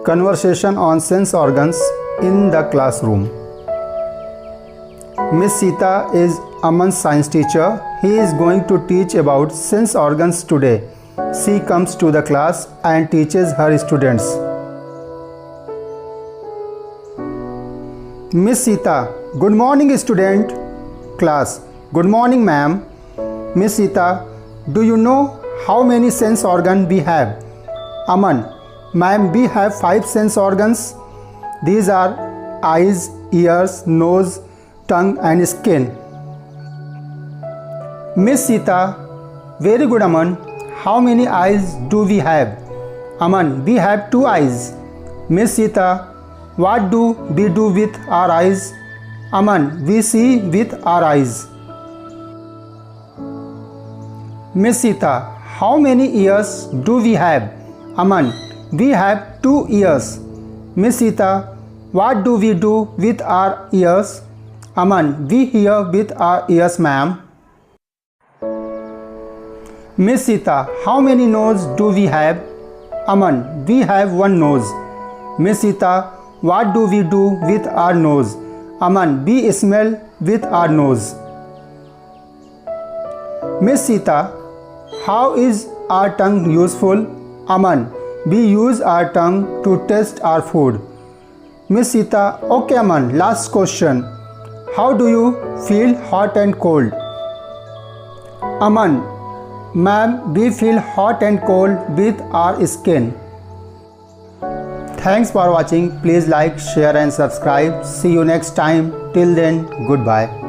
Conversation on sense organs in the classroom. Miss Sita is Aman's science teacher. He is going to teach about sense organs today. She comes to the class and teaches her students. Miss Sita, good morning student. Class, good morning ma'am. Miss Sita, do you know how many sense organs we have? Aman, ma'am, we have 5 sense organs. These are eyes, ears, nose, tongue and skin. Miss Sita, very good Aman. How many eyes do we have? Aman, we have 2 eyes. Miss Sita, what do we do with our eyes? Aman, we see with our eyes. Miss Sita, how many ears do we have? Aman, we have 2 ears. Miss Sita, what do we do with our ears? Aman, we hear with our ears, ma'am. Miss Sita, how many noses do we have? Aman, we have 1 nose. Miss Sita, what do we do with our nose? Aman, we smell with our nose. Miss Sita, how is our tongue useful? Aman, we use our tongue to taste our food. Miss Sita, okay Aman, last question. How do you feel hot and cold? Aman, ma'am, we feel hot and cold with our skin. Thanks for watching. Please like, share and subscribe. See you next time. Till then, goodbye.